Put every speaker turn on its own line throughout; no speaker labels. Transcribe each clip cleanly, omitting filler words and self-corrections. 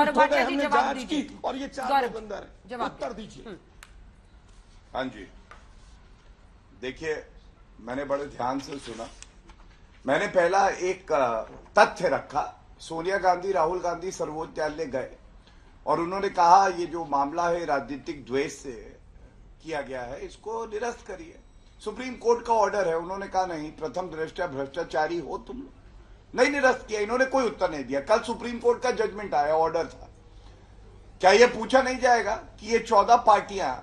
साबित हो गए, हमने जांच की और ये 4 लोग अंदर है। उत्तर दीजिए।
हाँ जी, देखिए, मैंने बड़े ध्यान से सुना। मैंने पहला एक तथ्य रखा। सोनिया गांधी, राहुल गांधी सर्वोच्च न्यायालय गए और उन्होंने कहा ये जो मामला है राजनीतिक द्वेष से किया गया है, इसको निरस्त करिए। सुप्रीम कोर्ट का ऑर्डर है। उन्होंने कहा नहीं, प्रथम दृष्टया भ्रष्टाचारी हो तुम। नहीं निरस्त किया, इन्होंने कोई उत्तर नहीं दिया। कल सुप्रीम कोर्ट का जजमेंट आया, ऑर्डर था। क्या यह पूछा नहीं जाएगा कि ये 14 पार्टियां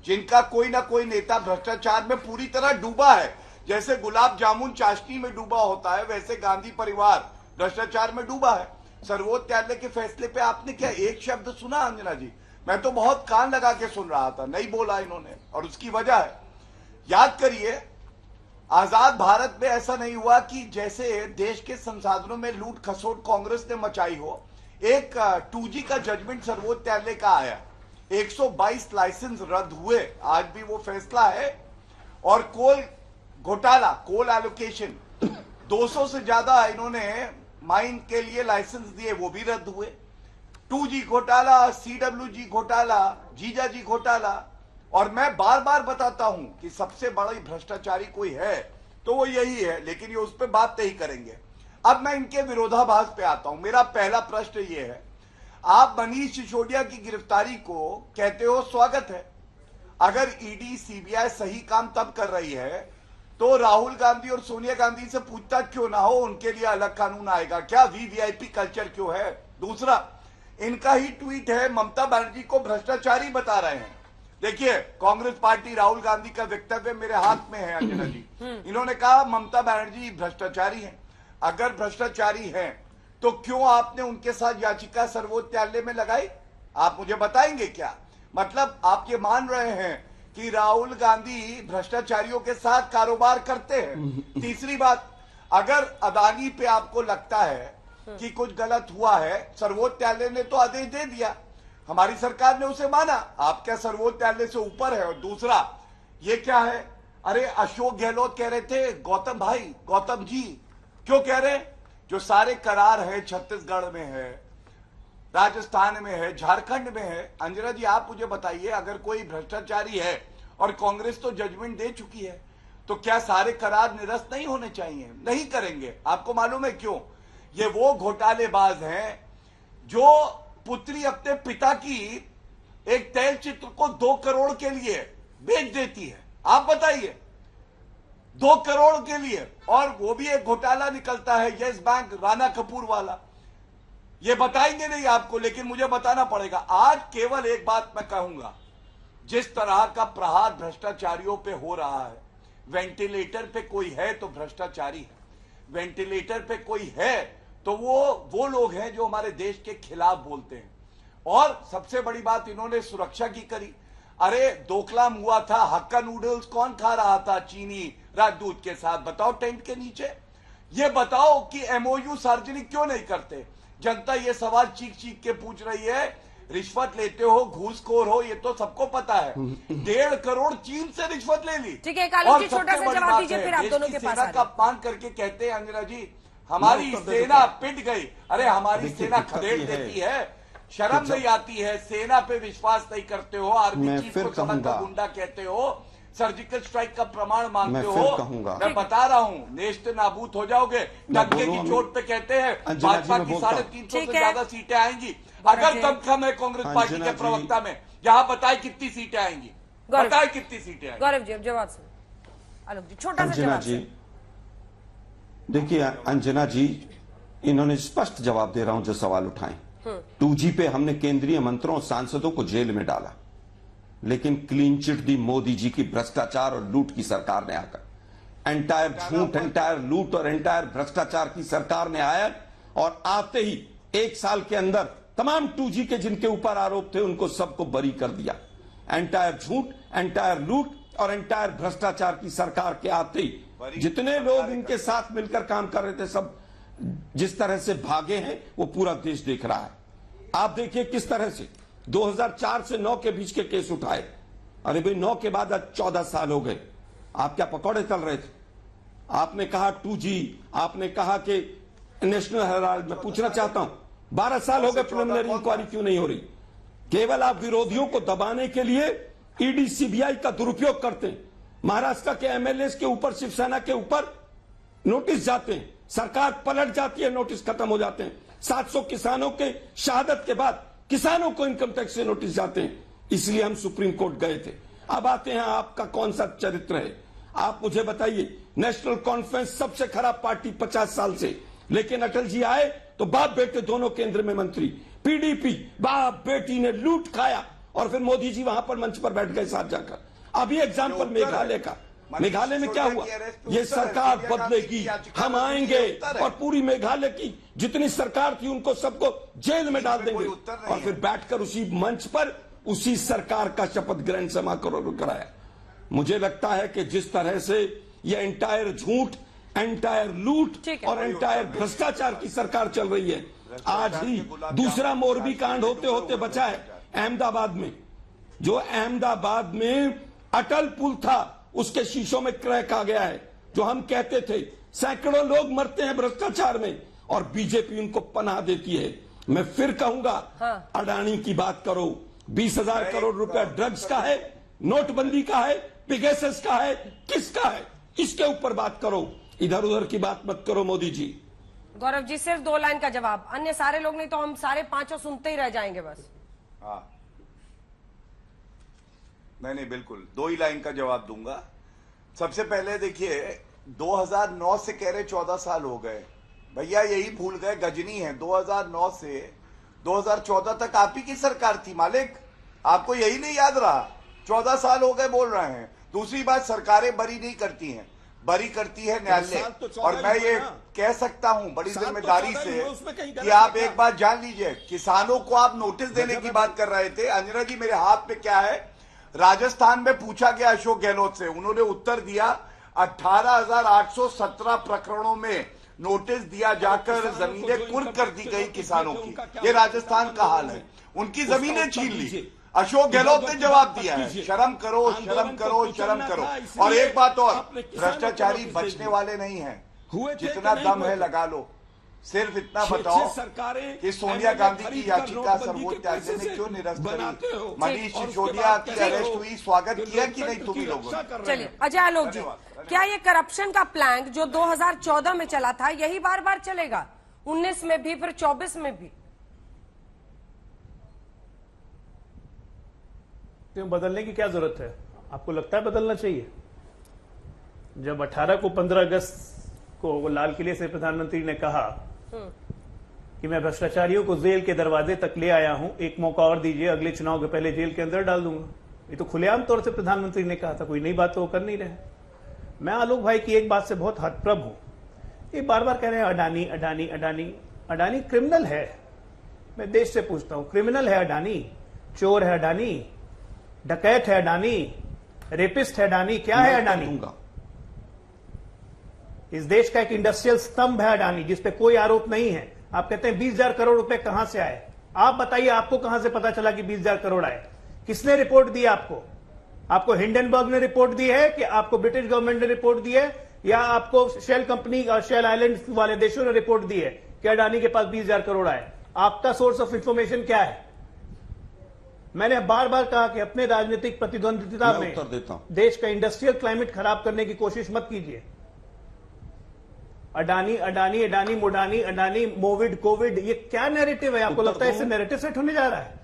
जिनका कोई ना कोई नेता भ्रष्टाचार में पूरी तरह डूबा है, जैसे गुलाब जामुन चाशनी में डूबा होता है, वैसे गांधी परिवार भ्रष्टाचार में डूबा है। सर्वोच्च न्यायालय के फैसले पे आपने क्या एक शब्द सुना अंजना जी? मैं तो बहुत कान लगा के सुन रहा था, नहीं बोला इन्होंने, और उसकी वजह है, याद करिए, आजाद भारत में ऐसा नहीं हुआ कि जैसे देश के संसाधनों में लूट खसोट कांग्रेस ने मचाई हो। एक 2G का जजमेंट सर्वोच्च न्यायालय का आया, 122 लाइसेंस रद्द हुए, आज भी वो फैसला है। और कोल घोटाला, कोल एलोकेशन, 200 से ज्यादा इन्होंने माइन के लिए लाइसेंस दिए, वो भी रद्द हुए। 2G घोटाला, CWG घोटाला, जीजाजी घोटाला। और मैं बार बार बताता हूं कि सबसे बड़ा भ्रष्टाचारी कोई है तो वो यही है, लेकिन ये उस पर बात नहीं करेंगे। अब मैं इनके विरोधाभास पे आता हूं। मेरा पहला प्रश्न ये है, आप मनीष सिसोदिया की गिरफ्तारी को कहते हो स्वागत है। अगर ईडी सीबीआई सही काम तब कर रही है तो राहुल गांधी और सोनिया गांधी से पूछताछ क्यों ना हो? उनके लिए अलग कानून आएगा क्या? वीवीआईपी कल्चर क्यों है? दूसरा, इनका ही ट्वीट है, ममता बनर्जी को भ्रष्टाचारी बता रहे हैं। देखिए, कांग्रेस पार्टी, राहुल गांधी का वक्तव्य मेरे हाथ में है अंजना जी। इन्होंने कहा ममता बनर्जी भ्रष्टाचारी हैं। अगर भ्रष्टाचारी हैं तो क्यों आपने उनके साथ याचिका सर्वोच्च न्यायालय में लगाई? आप मुझे बताएंगे क्या? मतलब आप ये मान रहे हैं कि राहुल गांधी भ्रष्टाचारियों के साथ कारोबार करते हैं। तीसरी बात, अगर अदानी पे आपको लगता है कि कुछ गलत हुआ है, सर्वोच्च न्यायालय ने तो आदेश दे दिया, हमारी सरकार ने उसे माना, आप क्या सर्वोच्च न्यायालय से ऊपर है? और दूसरा, ये क्या है? अरे अशोक गहलोत कह रहे थे, गौतम भाई, गौतम जी क्यों कह रहे हैं? जो सारे करार है छत्तीसगढ़ में है, राजस्थान में है, झारखंड में है। अंजना जी आप मुझे बताइए, अगर कोई भ्रष्टाचारी है और कांग्रेस तो जजमेंट दे चुकी है, तो क्या सारे करार निरस्त नहीं होने चाहिए? नहीं करेंगे। आपको मालूम है क्यों? ये वो घोटालेबाज हैं जो पुत्री अपने पिता की एक तैल चित्र को 2 करोड़ के लिए बेच देती है। आप बताइए, 2 करोड़ के लिए, और वो भी एक घोटाला निकलता है यस बैंक राणा कपूर वाला। ये बताएंगे नहीं आपको, लेकिन मुझे बताना पड़ेगा। आज केवल एक बात मैं कहूंगा, जिस तरह का प्रहार भ्रष्टाचारियों पे हो रहा है, वेंटिलेटर पे कोई है तो भ्रष्टाचारी है, वेंटिलेटर पे कोई है तो वो लोग हैं जो हमारे देश के खिलाफ बोलते हैं। और सबसे बड़ी बात, इन्होंने सुरक्षा की करी। अरे डोकलाम हुआ था, हक्का नूडल्स कौन खा रहा था चीनी राजदूत के साथ? बताओ, टेंट के नीचे। ये बताओ कि MOU सार्वजनिक क्यों नहीं करते? जनता ये सवाल चीख चीख के पूछ रही है। रिश्वत लेते हो, घूसखोर हो, ये तो सबको पता है। 1.5 करोड़ चीन से रिश्वत ले ली।
ठीक है, कालू जी छोटा सा जवाब दीजिए, फिर आप दोनों के पास
सेना का अपमान करके कहते हैं अंजना जी हमारी सेना पिट गई। अरे हमारी सेना खदेड़ देती है, शर्म नहीं आती है? सेना पे विश्वास नहीं करते हो, आर्मी चीफ को सड़क का गुंडा कहते हो, सर्जिकल स्ट्राइक का प्रमाण मानते हो। मैं बता रहा हूँ, नेस्त नाबूद हो जाओगे। डंके की चोट पे कहते हैं भाजपा की 350 से ज्यादा सीटें आएंगी। अगर दमखम है कांग्रेस पार्टी के प्रवक्ता में, यहाँ बताए कितनी सीटें आएंगी, बताए कितनी सीटें आएंगी?
गौरव जी अब जवाब सुनो। आलोक जी छोटा सा जवाब जी।
देखिए अंजना जी, इन्होंने स्पष्ट जवाब दे रहा हूं जो सवाल उठाए। 2G पे हमने केंद्रीय मंत्रियों और सांसदों को जेल में डाला, लेकिन क्लीन चिट दी मोदी जी की भ्रष्टाचार और लूट की सरकार ने आकर। एंटायर झूठ, एंटायर लूट और एंटायर भ्रष्टाचार की सरकार ने आया और आते ही 1 साल के अंदर तमाम 2G के जिनके ऊपर आरोप थे उनको सबको बरी कर दिया। एंटायर झूठ, एंटायर लूट और एंटायर भ्रष्टाचार की सरकार के आते ही जितने लोग इनके साथ मिलकर काम कर रहे थे, सब जिस तरह से भागे हैं वो पूरा देश देख रहा है। आप देखिए किस तरह से 2004 से 9 के बीच के केस उठाए। अरे भाई 9 के बाद आज 14 साल हो गए, आप क्या पकौड़े तल रहे थे? आपने कहा 2G, आपने कहा कि नेशनल हेराल्ड। मैं पूछना चाहता हूं 12 साल हो गए, प्रिलिमिनरी इंक्वायरी क्यों नहीं हो रही? केवल आप विरोधियों को दबाने के लिए ईडी सीबीआई का दुरुपयोग करते हैं। महाराष्ट्र के एमएलए के ऊपर, शिवसेना के ऊपर नोटिस जाते हैं, सरकार पलट जाती है, नोटिस खत्म हो जाते हैं। 700 किसानों के शहादत के बाद किसानों को इनकम टैक्स से नोटिस जाते हैं, इसलिए हम सुप्रीम कोर्ट गए थे। अब आते हैं, आपका कौन सा चरित्र है? आप मुझे बताइए। नेशनल कॉन्फ्रेंस सबसे खराब पार्टी 50 साल से, लेकिन अटल जी आए तो बाप बेटे दोनों केंद्र में मंत्री। पीडीपी बाप बेटी ने लूट खाया और फिर मोदी जी वहां पर मंच पर बैठ गए साथ जाकर। अभी एग्जाम्पल मेघालय का, मेघालय में क्या हुआ? ये सरकार बदलेगी, हम आएंगे और पूरी मेघालय की जितनी सरकार थी उनको सबको जेल में डाल देंगे, और फिर बैठकर उसी मंच पर उसी सरकार का शपथ ग्रहण समारोह कराया। मुझे लगता है कि जिस तरह से ये एंटायर झूठ, एंटायर लूट और एंटायर भ्रष्टाचार की सरकार चल रही है, आज ही दूसरा मोरबी कांड होते होते बचा है अहमदाबाद में। जो अहमदाबाद में अटल पुल था उसके शीशों में क्रैक आ गया है। जो हम कहते थे सैकड़ों लोग मरते हैं भ्रष्टाचार में और बीजेपी उनको पनाह देती है। मैं फिर कहूंगा, अडानी की बात करो, 20,000 करोड़ रुपया ड्रग्स का है, नोटबंदी का है, पिगेसेस का है, किसका है? इसके ऊपर बात करो, इधर उधर की बात मत करो मोदी जी।
गौरव जी सिर्फ 2 लाइन का जवाब, अन्य सारे लोग नहीं तो हम सारे पांचों सुनते ही रह जाएंगे बस।
हाँ, नहीं बिल्कुल 2 ही लाइन का जवाब दूंगा। सबसे पहले देखिए, 2009 से कह रहे 14 साल हो गए, भैया यही भूल गए, गजनी है। 2009 से 2014 तक आप ही की सरकार थी मालिक, आपको यही नहीं याद रहा? 14 साल हो गए बोल रहे हैं। दूसरी बात, सरकारें बरी नहीं करती हैं, बरी करती है न्यायालय। और मैं ये कह सकता हूं बड़ी जिम्मेदारी से कि आप एक बात जान लीजिए, किसानों को आप नोटिस देने की बात कर रहे थे। अंजना जी, मेरे हाथ पे क्या है? राजस्थान में पूछा गया अशोक गहलोत से, उन्होंने उत्तर दिया 18,817 प्रकरणों में नोटिस दिया जाकर जमीनें कुर्क कर दी गई किसानों की। ये राजस्थान का हाल है, उनकी जमीनें छीन ली। अशोक गहलोत ने जवाब दिया है, शर्म करो, शर्म करो, शर्म करो। और एक बात और, भ्रष्टाचारी बचने वाले नहीं हैं, जितना दम है लगा लो। सिर्फ इतना बताओ कि सोनिया गांधी की याचिका सर्वोच्च न्यायालय ने क्यों निरस्त करी? मनीष सिसोदिया की अरेस्ट हुई, स्वागत किया कि नहीं तुम लोगों ने?
चलिए अजय आलोक जी, क्या ये करप्शन का प्लान जो 2014 में चला था यही बार बार चलेगा? 19 में भी, फिर 24 में भी?
क्यों बदलने की क्या जरूरत है? आपको लगता है बदलना चाहिए? जब 18 को 15 अगस्त को लाल किले से प्रधानमंत्री ने कहा कि मैं भ्रष्टाचारियों को जेल के दरवाजे तक ले आया हूं, एक मौका और दीजिए, अगले चुनाव के पहले जेल के अंदर डाल दूंगा, ये तो खुलेआम तौर से प्रधानमंत्री ने कहा था, कोई नई बात तो वो कर नहीं रहे। मैं आलोक भाई की एक बात से बहुत हतप्रभ हूं, ये बार बार कह रहे हैं अडानी अडानी अडानी। अडानी क्रिमिनल है, मैं देश से पूछता हूं, क्रिमिनल है अडानी? चोर है अडानी? डकैत है अडानी? रेपिस्ट है अडानी? क्या है अडानी? इस देश का एक इंडस्ट्रियल स्तंभ है अडानी, जिसपे कोई आरोप नहीं है। आप कहते हैं 20,000 करोड़ रुपए कहां से आए? आप बताइए, आपको कहां से पता चला कि 20,000 करोड़ आए? किसने रिपोर्ट दी आपको? आपको हिंडनबर्ग ने रिपोर्ट दी है कि आपको ब्रिटिश गवर्नमेंट ने रिपोर्ट दी है, या आपको शेल कंपनी और शेल आइलैंड वाले देशों ने रिपोर्ट दी है कि अडानी के पास 20,000 करोड़ आए? आपका सोर्स ऑफ इंफॉर्मेशन क्या है? मैंने बार बार कहा कि अपने राजनीतिक प्रतिद्वंदिता में देश का इंडस्ट्रियल क्लाइमेट खराब करने की कोशिश मत कीजिए। अडानी अडानी अडानी मोडानी अडानी मोविड कोविड, ये क्या नैरेटिव है? आपको लगता है इससे नैरेटिव सेट होने जा रहा है?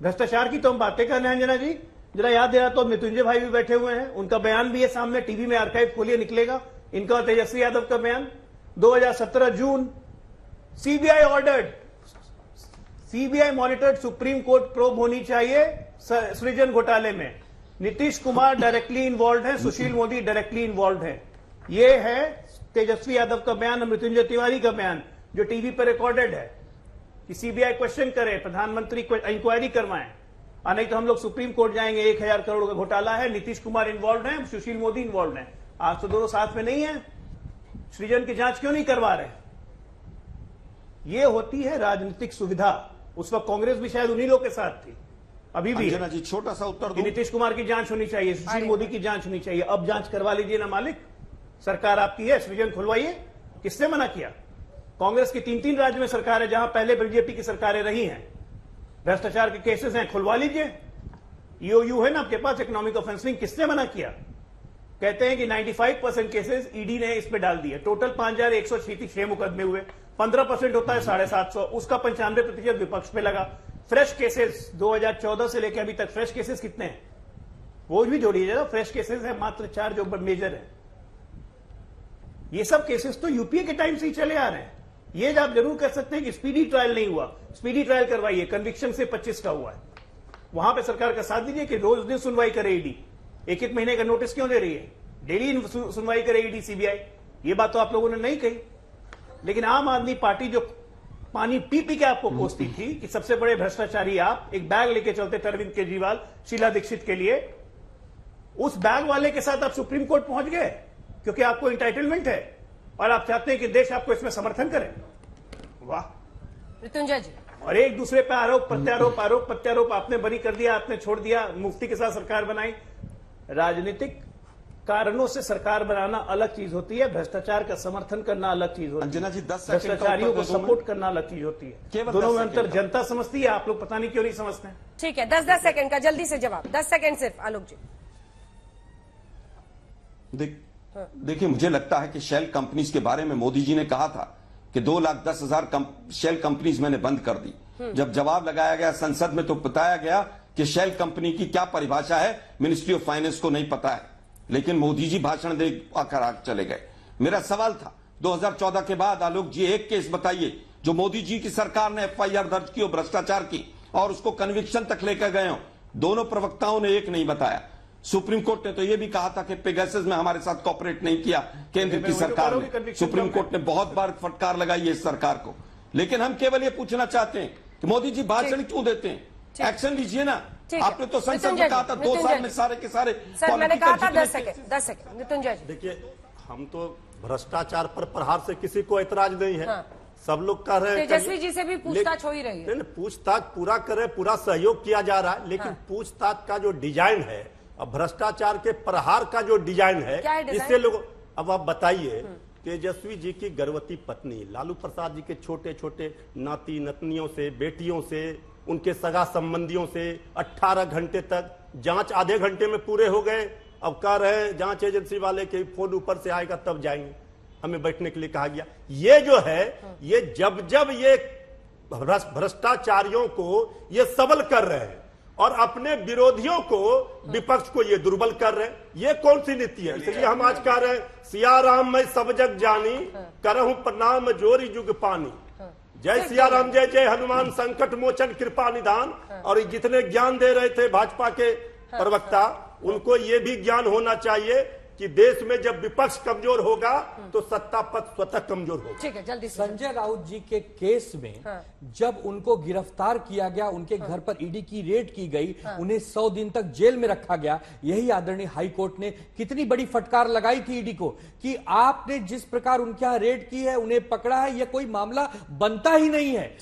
भ्रष्टाचार की तो हम बातें कर रहे हैं अंजना जी, जरा याद दिला तो। मृत्युंजय भाई भी बैठे हुए हैं, उनका बयान भी है सामने, टीवी में आर्काइव खोलिए, निकलेगा इनका और तेजस्वी यादव का बयान। 2017 June, CBI ordered, CBI monitored, supreme court probe होनी चाहिए सृजन घोटाले में। नीतीश कुमार डायरेक्टली इन्वॉल्व है, सुशील मोदी डायरेक्टली इन्वॉल्व है। ये है तेजस्वी यादव का बयान, मृत्युंजय तिवारी का बयान, जो टीवी पर रिकॉर्डेड है कि सीबीआई क्वेश्चन करे, प्रधानमंत्री इंक्वायरी करवाएं, और नहीं तो हम लोग सुप्रीम कोर्ट जाएंगे। 1,000 करोड़ का घोटाला है, नीतीश कुमार इन्वॉल्व है, सुशील मोदी इन्वॉल्व है। आज तो दोनों साथ में नहीं है, सृजन की जांच क्यों नहीं करवा रहे? ये होती है राजनीतिक सुविधा। उस वक्त कांग्रेस भी शायद उन्हीं लोग के साथ थी, अभी भी है।
जी छोटा सा उत्तर दूं,
नीतीश कुमार की जांच होनी चाहिए, सुशील मोदी की जांच होनी चाहिए। अब जांच करवा लीजिए ना मालिक, सरकार आपकी है, सृजन खुलवाइए। किसने मना किया? कांग्रेस की 3-3 राज्य में सरकार है, जहां पहले बीजेपी की सरकारें रही हैं। भ्रष्टाचार के केसेस हैं, खुलवा लीजिए। ईओयू है ना आपके पास, इकोनॉमिक ऑफेंसिंग, किसने मना किया? कहते हैं कि 95% केसेस ईडी ने इस पे डाल दिए। टोटल 5166 मुकदमे हुए, 15% होता है 750, उसका 95% विपक्ष पे लगा। फ्रेश केसेस 2014 से लेकर अभी तक फ्रेश केसेस कितने हैं वो भी जोड़िए जरा। फ्रेश केसेस है मात्र 4 जो मेजर है। ये सब केसेस तो यूपीए के टाइम से ही चले आ रहे हैं। ये आप जरूर कह सकते हैं कि स्पीडी ट्रायल नहीं हुआ, स्पीडी ट्रायल करवाइए। कन्विक्शन से 25 का हुआ है, वहां पे सरकार का साथ दीजिए कि रोज दिन सुनवाई करे ईडी। एक महीने का नोटिस क्यों दे रही है? डेली सुनवाई करे ईडी सीबीआई। ये बात तो आप लोगों ने नहीं कही। लेकिन आम आदमी पार्टी जो पानी पी पी के आपको कोसती थी कि सबसे बड़े भ्रष्टाचारी आप, एक बैग लेके चलते थे अरविंद केजरीवाल शीला दीक्षित के लिए, उस बैग वाले के साथ आप सुप्रीम कोर्ट पहुंच गए क्योंकि आपको इंटाइटलमेंट है और आप चाहते हैं कि देश आपको इसमें समर्थन करे। वाह
मृत्युंजय जी।
और एक दूसरे पे आरोप प्रत्यारोप, आरोप प्रत्यारोप आपने बरी कर दिया, आपने छोड़ दिया। मुफ्ती के साथ सरकार बनाई। राजनीतिक कारणों से सरकार बनाना अलग चीज होती है, भ्रष्टाचार का समर्थन करना अलग चीज होती है।
अंजना जी 10 सेकंड
भ्रष्टाचारियों को सपोर्ट करना अलग चीज होती है। दोनों में अंतर जनता समझती है, आप लोग पता नहीं क्यों नहीं समझते हैं।
ठीक है, 10-10 सेकंड का जल्दी से जवाब, 10 सेकंड सिर्फ। आलोक जी
देखिए, मुझे लगता है कि शेल कंपनीज के बारे में मोदी जी ने कहा था कि 2,10,000 शेल कंपनीज मैंने बंद कर दी। जब जवाब लगाया गया संसद में तो बताया गया कि शेल कंपनी की क्या परिभाषा है मिनिस्ट्री ऑफ फाइनेंस को नहीं पता है, लेकिन मोदी जी भाषण दे आकर चले गए। मेरा सवाल था 2014 के बाद आलोक जी एक केस बताइए जो मोदी जी की सरकार ने एफआईआर दर्ज की हो भ्रष्टाचार की और उसको कन्विक्शन तक लेकर गए हो। दोनों प्रवक्ताओं ने एक नहीं बताया। सुप्रीम कोर्ट ने तो यह भी कहा था कि पेगासस में हमारे साथ कॉपरेट नहीं किया केंद्र की सरकार ने। सुप्रीम कोर्ट ने बहुत बार फटकार लगाई है इस सरकार को। लेकिन हम केवल ये पूछना चाहते हैं कि मोदी जी भाषण क्यों देते हैं? एक्शन लीजिए ना। आपने तो संसद में कहा था 2 साल में सारे के सारे।
सर मैंने कहा था 10 सेकंड। मृत्युंजय जी
देखिए, हम तो भ्रष्टाचार पर प्रहार से किसी को ऐतराज नहीं है। सब लोग कह रहे हैं
तेजस्वी जी से भी पूछताछ हो ही रही है।
पूछताछ पूरा करे, पूरा सहयोग किया जा रहा है, लेकिन पूछताछ का जो डिजाइन है और भ्रष्टाचार के प्रहार का जो डिजाइन है, इससे लोग, अब आप बताइए, तेजस्वी जी की गर्भवती पत्नी, लालू प्रसाद जी के छोटे छोटे नाती नतनियों से, बेटियों से, उनके सगा संबंधियों से 18 घंटे तक जांच आधे घंटे में पूरे हो गए। अब कह रहे हैं जांच एजेंसी वाले के फोन ऊपर से आएगा तब जाएंगे, हमें बैठने के लिए कहा गया। ये जो है, ये जब जब ये भ्रष्टाचारियों को ये सबल कर रहे हैं और अपने विरोधियों को, विपक्ष को ये दुर्बल कर रहे हैं, ये कौन सी नीति है? इसलिए हम आज कह रहे हैं सिया राम मैं सब जग जानी, करहूं प्रणाम जोरी जुग पानी। जय सिया राम, जय जय हनुमान, संकट मोचन कृपा निदान। और जितने ज्ञान दे रहे थे भाजपा के प्रवक्ता, उनको ये भी ज्ञान होना चाहिए कि देश में जब विपक्ष कमजोर होगा तो सत्ता पक्ष स्वतः कमजोर होगा।
ठीक है, जल्दी से।
संजय राउत जी के केस में जब उनको गिरफ्तार किया गया, उनके घर पर ईडी की रेड की गई, उन्हें 100 दिन तक जेल में रखा गया। यही आदरणीय हाई कोर्ट ने कितनी बड़ी फटकार लगाई थी ईडी को कि आपने जिस प्रकार उनके यहां रेड की है, उन्हें पकड़ा है, यह कोई मामला बनता ही नहीं है।